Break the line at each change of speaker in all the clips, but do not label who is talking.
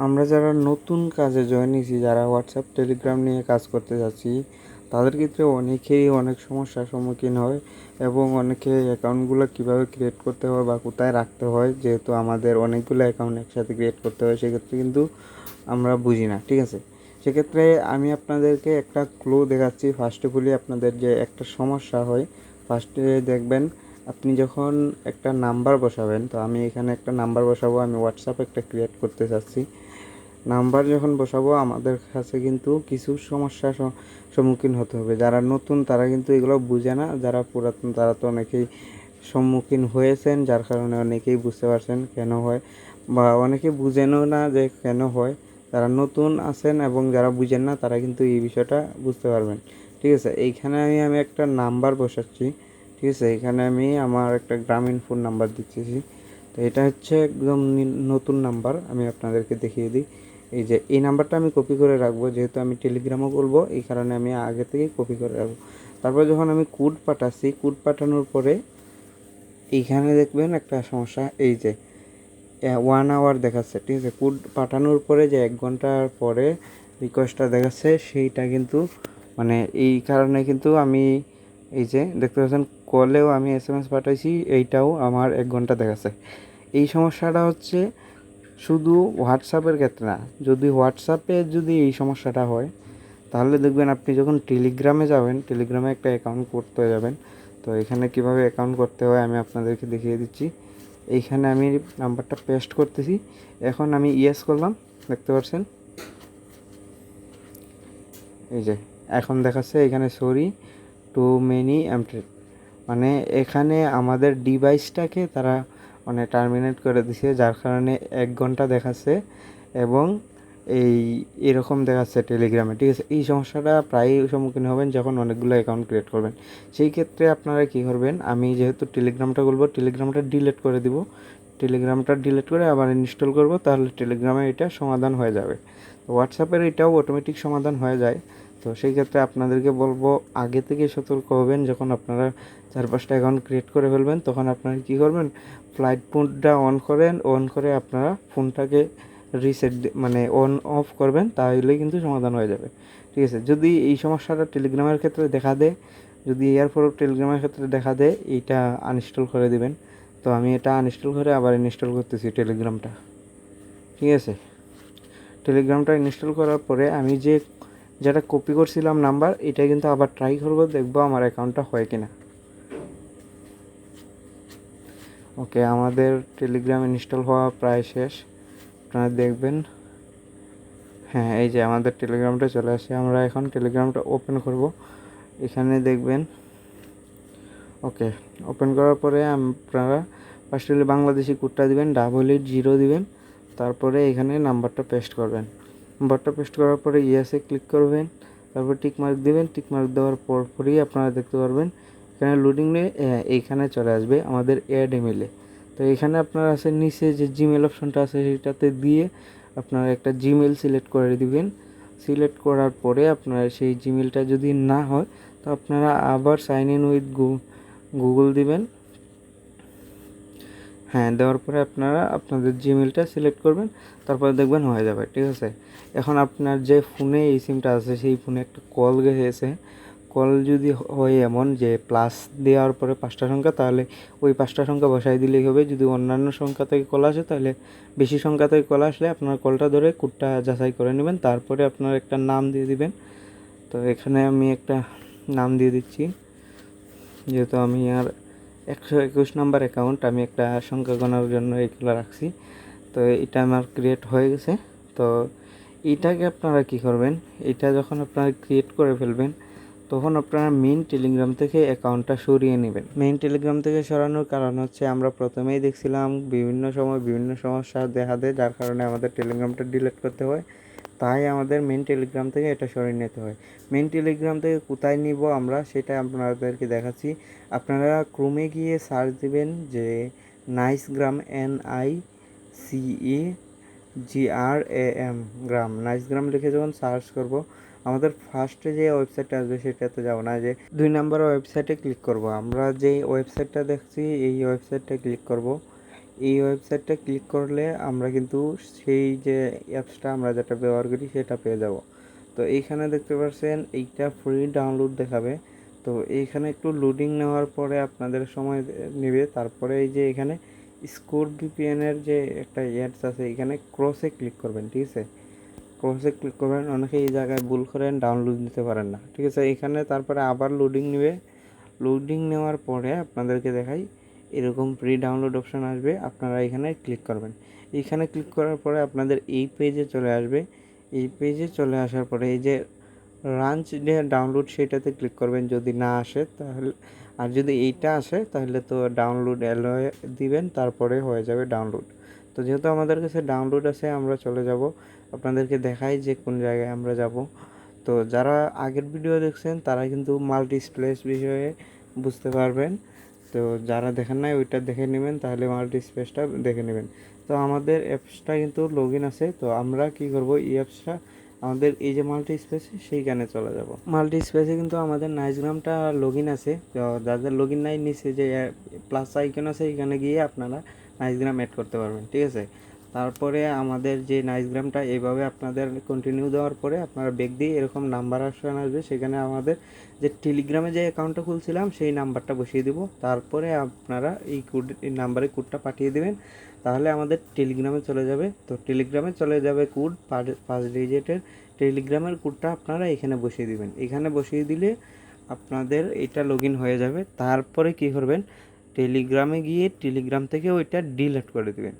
আমরা যারা নতুন কাজে জয়েন হয়েছি, যারা হোয়াটসঅ্যাপ টেলিগ্রাম নিয়ে কাজ করতে যাচ্ছি, তাদের ক্ষেত্রে অনেকেই অনেক সমস্যার সম্মুখীন হয় এবং অনেকে অ্যাকাউন্টগুলো কীভাবে ক্রিয়েট করতে হয় বা কোথায় রাখতে হয়, যেহেতু আমাদের অনেকগুলো অ্যাকাউন্ট একসাথে ক্রিয়েট করতে হয়, সেক্ষেত্রে কিন্তু আমরা বুঝি না। ঠিক আছে, সেক্ষেত্রে আমি আপনাদেরকে একটা ক্লু দেখাচ্ছি। ফার্স্টে বলি, আপনাদের যে একটা সমস্যা হয়, ফার্স্টে দেখবেন আপনি যখন একটা নাম্বার বসাবেন, তো আমি এখানে একটা নাম্বার বসাবো, আমি হোয়াটসঅ্যাপ একটা ক্রিয়েট করতে চাচ্ছি। নাম্বার যখন বসাবো, আমাদের কাছে কিন্তু কিছু সমস্যার সম্মুখীন হতে হবে। যারা নতুন তারা কিন্তু এগুলো বুঝে না, যারা পুরাতন তারা তো অনেকেই সম্মুখীন হয়েছেন, যার কারণে অনেকেই বুঝতে পারছেন কেন হয়, বা অনেকে বুঝেনও না যে কেন হয়। যারা নতুন আছেন এবং যারা বুঝেন না তারা কিন্তু এই বিষয়টা বুঝতে পারবেন। ঠিক আছে, এইখানে আমি একটা নাম্বার বসাচ্ছি। ঠিক আছে, এখানে আমি আমার একটা গ্রামীণ ফোন নাম্বার দিচ্ছি। তো এটা হচ্ছে একদম নতুন নাম্বার, আমি আপনাদেরকে দেখিয়ে দিই। এই যে এই নাম্বারটা আমি কপি করে রাখবো, যেহেতু আমি টেলিগ্রামও বলবো, এই কারণে আমি আগে থেকেই কপি করে রাখবো। তারপর যখন আমি কোড পাঠাচ্ছি, কোড পাঠানোর পরে এইখানে দেখবেন একটা সমস্যা, এই যে 1 আওয়ার দেখাচ্ছে। ঠিক আছে, কোড পাঠানোর পরে যে 1 ঘন্টার পরে রিকোয়েস্টটা দেখাচ্ছে, সেইটা কিন্তু মানে এই কারণে কিন্তু আমি এই যে দেখতে পাচ্ছেন কলেও আমি SMS পাঠাইছি, এইটাও আমার 1 ঘন্টা দেখাচ্ছে। এই সমস্যাটা হচ্ছে শুধু হোয়াটসঅ্যাপের ক্ষেত্রে না, যদি হোয়াটসঅ্যাপে যদি এই সমস্যাটা হয়, তাহলে দেখবেন আপনি যখন টেলিগ্রামে যাবেন, টেলিগ্রামে একটা অ্যাকাউন্ট করতে যাবেন। তো এখানে কিভাবে অ্যাকাউন্ট করতে হয় আমি আপনাদেরকে দেখিয়ে দিচ্ছি। এইখানে আমি নাম্বারটা পেস্ট করতেছি, এখন আমি ইয়েস করলাম, দেখতে পাচ্ছেন এই যে এখন দেখাচ্ছে এখানে সরি টু মেনি এমপ্টেড, মানে এখানে আমাদের ডিভাইসটাকে তারা মানে টার্মিনেট করে দিছে, যার কারণে 1 ঘন্টা দেখাচ্ছে এবং এরকম দেখাচ্ছে টেলিগ্রামে। ঠিক আছে, এই সমস্যাটা প্রায়ই সম্মুখীন হবেন যখন অনেকগুলো অ্যাকাউন্ট ক্রিয়েট করবেন। সেই ক্ষেত্রে আপনারা কী করবেন, আমি যেহেতু টেলিগ্রামটা বলবো, টেলিগ্রামটা ডিলিট করে দিব, টেলিগ্রামটা ডিলিট করে আবার ইনস্টল করব, তাহলে টেলিগ্রামে এটা সমাধান হয়ে যাবে। হোয়াটসঅ্যাপের এটাও অটোমেটিক সমাধান হয়ে যায়। তো সেই ক্ষেত্রে আপনাদেরকে বলবো আগে থেকে সতর্ক হবেন। যখন আপনারা 4-5টা অ্যাকাউন্ট ক্রিয়েট করে ফেলবেন, তখন আপনারা কী করবেন, ফ্লাইট মোডটা অন করে আপনারা ফোনটাকে রিসেট মানে অন অফ করবেন, তাহলেই কিন্তু সমাধান হয়ে যাবে। ঠিক আছে, যদি এই সমস্যাটা টেলিগ্রামের ক্ষেত্রে দেখা দেয়, যদি এরপরও টেলিগ্রামের ক্ষেত্রে দেখা দেয়, এইটা আনইনস্টল করে দিবেন। তো আমি এটা আনইনস্টল করে আবার ইনস্টল করতেছি টেলিগ্রামটা। ঠিক আছে, টেলিগ্রামটা ইনস্টল করার পরে আমি যেটা কপি করছিলাম নাম্বার, এটা কিন্তু আবার ট্রাই করবো, দেখবো আমার অ্যাকাউন্টটা হয় কিনা। ওকে, আমাদের টেলিগ্রাম ইনস্টল হওয়া প্রায় শেষ, আপনারা দেখবেন। হ্যাঁ, এই যে আমাদের টেলিগ্রামটা চলে আসে। আমরা এখন টেলিগ্রামটা ওপেন করব, এখানে দেখবেন। ওকে, ওপেন করার পরে আপনারা ফার্স্টলি বাংলাদেশি কোডটা দিবেন, 880 দিবেন, তারপরে এখানে নাম্বারটা পেস্ট করবেন। নাম্বারটা পেস্ট করার পরে ইয়েসে ক্লিক করবেন, তারপর টিকমার্ক দিবেন। টিকমার্ক দেওয়ার পরই আপনারা দেখতে পারবেন এখানে লোডিং নিয়ে এইখানে চলে আসবে আমাদের অ্যাড ইমেলে। তো এখানে আপনারা আছে নিচে যে জিমেল অপশনটা আছে, সেটাতে দিয়ে আপনারা একটা জিমেল সিলেক্ট করে দিবেন। সিলেক্ট করার পরে আপনার সেই জিমেলটা যদি না হয়, তো আপনারা আবার সাইন ইন উইথ গুগল দিবেন। হ্যাঁ, দেওয়ার পরে আপনারা আপনাদের জিমেলটা সিলেক্ট করবেন, তারপরে দেখবেন হয়ে যাবে। ঠিক আছে, এখন আপনার যে ফোনে এই সিমটা আছে, সেই ফোনে একটা কল গেছে। কল যদি হয় এমন যে প্লাস দেওয়ার পরে 5টা সংখ্যা, তাহলে ওই 5টা সংখ্যা বসাই দিলেই হবে। যদি অন্যান্য সংখ্যা থেকে কল আসে, তাহলে বেশি সংখ্যা থেকে কল আসলে আপনার কলটা ধরে কোডটা যাচাই করে নেবেন, তারপরে আপনার একটা নাম দিয়ে দিবেন। তো এখানে আমি একটা নাম দিয়ে দিচ্ছি, যেহেতু আমি আর 121 নাম্বার অ্যাকাউন্ট, আমি একটা সংখ্যা গণার জন্য এইগুলো রাখছি। তো এটা আমার ক্রিয়েট হয়ে গেছে। তো এইটাকে আপনারা কি করবেন, এটা যখন আপনারা ক্রিয়েট করে ফেলবেন, তখন আপনারা মেইন টেলিগ্রাম থেকে অ্যাকাউন্টটা সরিয়ে নেবেন। মেইন টেলিগ্রাম থেকে সরানোর কারণ হচ্ছে, আমরা প্রথমেই দেখছিলাম বিভিন্ন সময় বিভিন্ন সমস্যা দেখা দেয়, যার কারণে আমাদের টেলিগ্রামটা ডিলিট করতে হয়। তাই আমাদের মেইন টেলিগ্রাম থেকে এটা সরিয়ে নিতে হয়। মেইন টেলিগ্রাম থেকে কোথায় নিব আমরা, সেটা আপনাদেরকে দেখাচ্ছি। আপনারা ক্রোমে গিয়ে সার্চ দিবেন যে নাইসগ্রাম, NICEGRAM, গ্রাম, নাইসগ্রাম লিখে যখন সার্চ করব, আমাদের ফার্স্টে যে ওয়েবসাইটটা আসবে সেটাতে যাব না, যে 2 নম্বর ওয়েবসাইটে ক্লিক করব। আমরা যে ওয়েবসাইটটা দেখছি এই ওয়েবসাইটটা ক্লিক করব। এই ওয়েবসাইটটা ক্লিক করলে আমরা কিন্তু সেই যে অ্যাপসটা আমরা যেটা ব্যবহার করি সেটা পেয়ে যাব। তো এইখানে দেখতে পাচ্ছেন এইটা ফ্রি ডাউনলোড দেখাবে। তো এইখানে একটু লোডিং নেওয়ার পরে আপনাদের সময় নেবে। তারপরে এই যে এখানে স্কোর ভিপিএনের যে একটা অ্যাডস আছে, এখানে ক্রসে ক্লিক করবেন, ঠিক আছে? ক্রসে ক্লিক করবেন। অনেকে এই জায়গায় ভুল করেন, ডাউনলোড নিতে পারেন না, ঠিক আছে? এখানে তারপরে আবার লোডিং নেবে। লোডিং নেওয়ার পরে আপনাদেরকে দেখাই এরকম প্রি ডাউনলোড অপশান আসবে, আপনারা এখানে ক্লিক করবেন। এইখানে ক্লিক করার পরে আপনাদের এই পেজে চলে আসবে। এই পেজে চলে আসার পরে এই যে রাঞ্চ যে ডাউনলোড সেটাতে ক্লিক করবেন যদি না আসে তাহলে, আর যদি এইটা আসে তাহলে তো ডাউনলোড অ্যালো দিবেন, তারপরে হয়ে যাবে ডাউনলোড। তো যেহেতু আমাদের কাছে ডাউনলোড আছে আমরা চলে যাব, আপনাদেরকে দেখাই যে কোন জায়গায় আমরা যাব। তো যারা আগের ভিডিও দেখছেন তারা কিন্তু মাল্টি স্প্লেস বিষয়ে বুঝতে পারবেন। তো যারা দেখেন নাই ওইটা দেখে নেবেন, তাহলে মাল্টি স্পেসটা দেখে নেবেন। তো আমাদের অ্যাপসটা কিন্তু লগ ইন আছে। তো আমরা কি করব, এই অ্যাপসটা আমাদের এই যে মাল্টি স্পেসে সেইখানে চলে যাব। মাল্টি স্পেসে কিন্তু আমাদের নাইসগ্রামটা লগ ইন আছে। তো যাদের লগ ইন নাই, নিচে যে প্লাস আইকন আছে এখানে গিয়ে আপনারা নাইসগ্রাম অ্যাড করতে পারবেন, ঠিক আছে? তারপরে আমাদের যে নাইসগ্রামটা এইভাবে আপনাদের কন্টিনিউ দেওয়ার পরে আপনারা ব্যাক দিয়ে এরকম নাম্বার অপশন আসবে, সেখানে আমাদের যে টেলিগ্রামে যে অ্যাকাউন্টটা খুলছিলাম সেই নাম্বারটা বসিয়ে দিব। তারপরে আপনারা এই নাম্বারে কোডটা পাঠিয়ে দেবেন, তাহলে আমাদের টেলিগ্রামে চলে যাবে। তো টেলিগ্রামে চলে যাবে কোড 5 ডিজিটের। টেলিগ্রামের কোডটা আপনারা এখানে বসিয়ে দিবেন। এখানে বসিয়ে দিলে আপনাদের এটা লগ ইন হয়ে যাবে। তারপরে কি করবেন, টেলিগ্রামে গিয়ে টেলিগ্রাম থেকে ওইটা ডিলিট করে দেবেন।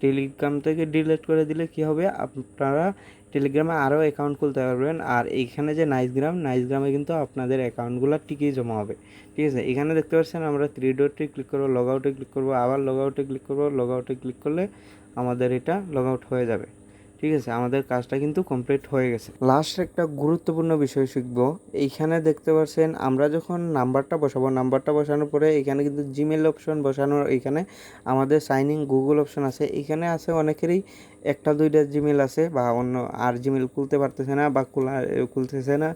টেলিগ্রাম থেকে ডিলিট করে দিলে কি হবে, আপনারা টেলিগ্রামে আরও অ্যাকাউন্ট খুলতে পারবেন। আর এইখানে যে নাইসগ্রামে কিন্তু আপনাদের অ্যাকাউন্টগুলো টিকেই জমা হবে, ঠিক আছে? এখানে দেখতে পাচ্ছেন আমরা 3 ডটে ক্লিক করবো, লগ আউটে ক্লিক করবো, আবার লগ আউটে ক্লিক করবো। লগ আউটে ক্লিক করলে আমাদের এটা লগ আউট হয়ে যাবে, ঠিক আছে? আমাদের কাজটা কিন্তু কমপ্লিট হয়ে গেছে। লাস্ট একটা গুরুত্বপূর্ণ বিষয় শিখবো। এইখানে দেখতে পাচ্ছেন আমরা যখন নাম্বারটা বসাবো, নাম্বারটা বসানোর পরে এখানে কিন্তু জিমেল অপশন বসানোর, এইখানে আমাদের সাইন ইন গুগল অপশন আছে। এখানে আছে অনেকেরই 1-2টা জিমেল আছে বা অন্য আর জিমেল খুলতে পারতেছে না বা খুলতেছে না।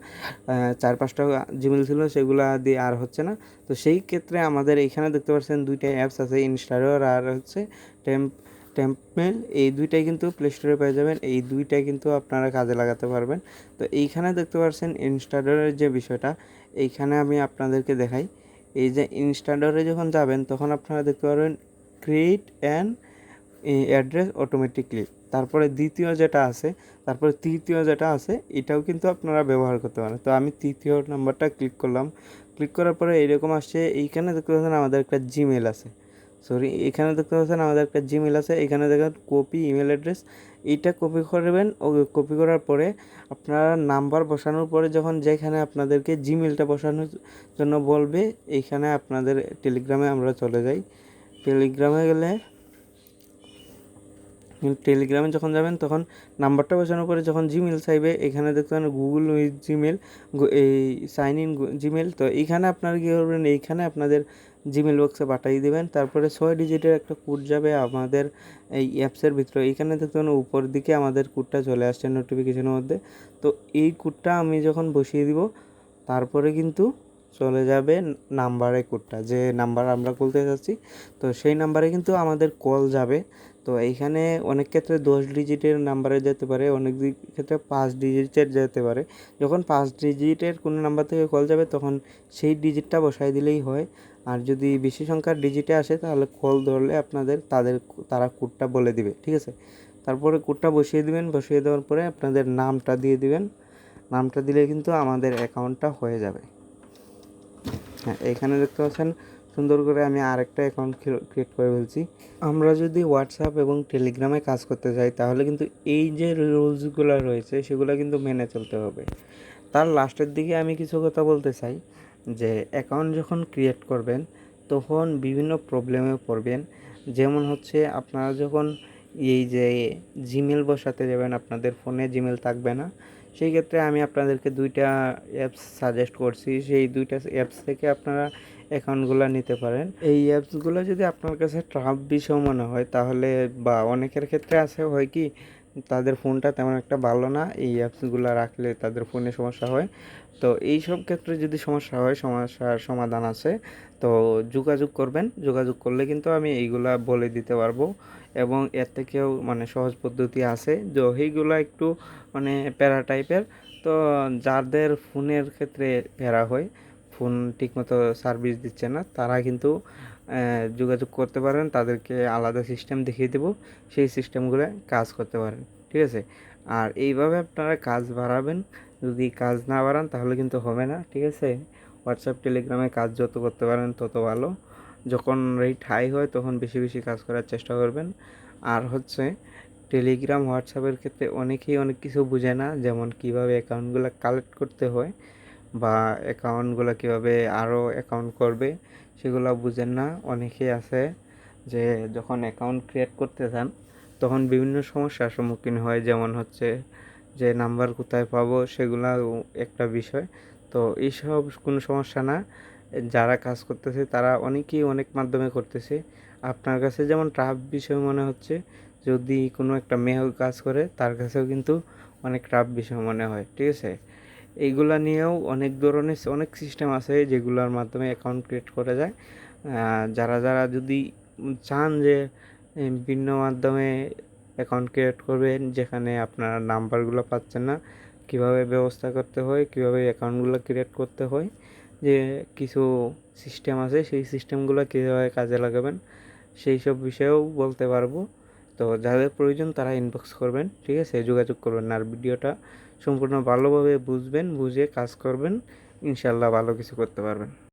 4-5টা জিমেল ছিল সেগুলা দিয়ে আর হচ্ছে না। তো সেই ক্ষেত্রে আমাদের এইখানে দেখতে পাচ্ছেন 2টা অ্যাপস আছে, ইনস্টাডর আর হচ্ছে টেম্পমেল। এই দুইটাই কিন্তু প্লে স্টোরে পেয়ে যাবেন। এই দুইটাই কিন্তু আপনারা কাজে লাগাতে পারবেন। তো এইখানে দেখতে পাচ্ছেন ইনস্টাডরের যে বিষয়টা, এইখানে আমি আপনাদেরকে দেখাই। এই যে ইনস্টাডরে যখন যাবেন তখন আপনারা দেখতে পারবেন ক্রিয়েট অ্যান অ্যাড্রেস অটোমেটিকলি। তারপরে দ্বিতীয় যেটা আছে, তারপরে তৃতীয় যেটা আছে, এটাও কিন্তু আপনারা ব্যবহার করতে পারেন। তো আমি তৃতীয় নাম্বারটা ক্লিক করলাম। ক্লিক করার পরে এরকম আসছে। এইখানে দেখতে পাচ্ছেন আমাদের একটা জিমেল আছে, এখানে দেখতে পাচ্ছেন আমাদের একটা জিমেল আছে। এখানে দেখেন কপি ইমেল অ্যাড্রেস, এইটা কপি করবেন। ও কপি করার পরে আপনারা নাম্বার বসানোর পরে যখন যেখানে আপনাদেরকে জিমেলটা বসানোর জন্য বলবে, এইখানে আপনাদের টেলিগ্রামে আমরা চলে যাই। টেলিগ্রামে গেলে টেলিগ্রামে যখন যাবেন তখন নাম্বারটা বসানোর পরে যখন জিমেল চাইবে, এখানে দেখতে পাবেন গুগল উইথ জিমেল, এই সাইন ইন জিমেল। তো এইখানে আপনারা কী করবেন, এইখানে আপনাদের জিমেল বক্সে পাঠিয়ে দেবেন। তারপরে 6 ডিজিটের একটা কোড যাবে আমাদের এই অ্যাপসের ভিতরে। এইখানে দেখতে পাবেন উপর দিকে আমাদের কোডটা চলে আসছে নোটিফিকেশনের মধ্যে। তো এই কোডটা আমি যখন বসিয়ে দিব, তারপরে কিন্তু চলে যাবে নাম্বারে কোডটা, যে নাম্বার আমরা খুলতে যাচ্ছি। তো সেই নাম্বারে কিন্তু আমাদের কল যাবে। তো এইখানে অনেক ক্ষেত্রে 10 ডিজিটের নাম্বারে যেতে পারে, অনেক ক্ষেত্রে 5 ডিজিটের যেতে পারে। যখন 5 ডিজিটের কোনো নাম্বার থেকে কল যাবে তখন সেই ডিজিটটা বসাই দিলেই হয়। আর যদি বেশি সংখ্যার ডিজিটে আসে তাহলে কল ধরলে তারা কোডটা বলে দিবে, ঠিক আছে? তারপরে কোডটা বসিয়ে দিবেন। বসিয়ে দেওয়ার পরে আপনাদের নামটা দিয়ে দিবেন। নামটা দিলে কিন্তু আমাদের অ্যাকাউন্টটা হয়ে যাবে। হ্যাঁ, এখানে দেখতে পাচ্ছেন সুন্দর করে আমি আরেকটা অ্যাকাউন্ট ক্রিয়েট করে ফেলছি। আমরা যদি হোয়াটসঅ্যাপ এবং টেলিগ্রামে কাজ করতে চাই তাহলে কিন্তু এই যে রুলসগুলো রয়েছে সেগুলো কিন্তু মেনে চলতে হবে। তার লাস্টের দিকে আমি কিছু কথা বলতে চাই যে অ্যাকাউন্ট যখন ক্রিয়েট করবেন তখন বিভিন্ন প্রবলেমে পড়বেন। যেমন হচ্ছে আপনারা যখন এই যে জিমেল বসাতে যাবেন, আপনাদের ফোনে জিমেল থাকবে না। সেই ক্ষেত্রে আমি আপনাদেরকে 2টা অ্যাপস সাজেস্ট করছি, সেই 2টা অ্যাপস থেকে আপনারা অ্যাকাউন্টগুলো নিতে পারেন। এই অ্যাপসগুলো যদি আপনার কাছে টাফ বিষয় মনে হয় তাহলে, বা অনেকের ক্ষেত্রে আছে হয় কি তাদের ফোনটা তেমন একটা ভালো না, এই অ্যাপসগুলো রাখলে তাদের ফোনে সমস্যা হয়। তো এই সব ক্ষেত্রে যদি সমস্যা হয়, সমস্যার সমাধান আছে। তো যোগাযোগ করবেন, যোগাযোগ করলে কিন্তু আমি এইগুলা বলে দিতে পারবো। এবং এর থেকেও মানে সহজ পদ্ধতি আছে, তো এইগুলা একটু মানে প্যারা টাইপের। তো যাদের ফোনের ক্ষেত্রে প্যারা হয়, ফোন ঠিকমতো সার্ভিস দিচ্ছে না, তারা কিন্তু যোগাযোগ করতে পারেন, তাদেরকে আলাদা সিস্টেম দেখিয়ে দেবো, সেই সিস্টেমগুলো কাজ করতে পারেন। ঠিক আছে? আর এইভাবে আপনারা কাজ বাড়াবেন। যদি কাজ না বাড়ান তাহলে কিন্তু হবে না। ঠিক আছে? হোয়াটসঅ্যাপ টেলিগ্রামে কাজ যত করতে পারেন তত ভালো। যখন রেট হাই হয় তখন বেশি বেশি কাজ করার চেষ্টা করবেন। আর হচ্ছে টেলিগ্রাম হোয়াটসঅ্যাপের ক্ষেত্রে অনেকেই অনেক কিছু বুঝে না, যেমন কিভাবে অ্যাকাউন্টগুলো কালেক্ট করতে হয় বা অ্যাকাউন্টগুলো কীভাবে আরও অ্যাকাউন্ট করবে সেগুলো বুঝেন না। অনেকেই আছে যে যখন অ্যাকাউন্ট ক্রিয়েট করতে চান তখন বিভিন্ন সমস্যার সম্মুখীন হয়, যেমন হচ্ছে যে নাম্বার কোথায় পাবো সেগুলাও একটা বিষয়। তো এইসব কোনো সমস্যা না, যারা কাজ করতেছে তারা অনেকেই অনেক মাধ্যমে করতেছে। আপনার কাছে যেমন টাফ বিষয় মনে হচ্ছে, যদি কোনো একটা মেয়ে কাজ করে তার কাছেও কিন্তু অনেক টাফ বিষয় মনে হয়। ঠিক আছে? এইগুলা নিয়েও অনেক ধরনের অনেক সিস্টেম আছে যেগুলোর মাধ্যমে অ্যাকাউন্ট ক্রিয়েট করা যায়। যারা যারা যদি চান যে ভিন্ন মাধ্যমে অ্যাকাউন্ট ক্রিয়েট করবেন যেখানে আপনার নাম্বারগুলো পাচ্ছেন না, কিভাবে ব্যবস্থা করতে হয়, কিভাবে অ্যাকাউন্টগুলো ক্রিয়েট করতে হয়, যে কিছু সিস্টেম আছে সেই সিস্টেমগুলো কীভাবে কাজে লাগাবেন সেই সব বিষয়েও বলতে পারবো। তো যাদের প্রয়োজন তারা ইনবক্স করবেন। ঠিক আছে? যোগাযোগ করবেন। আর ভিডিওটা সম্পূর্ণ ভালোভাবে বুঝবেন, বুঝে কাজ করবেন, ইনশাল্লাহ ভালো কিছু করতে পারবেন।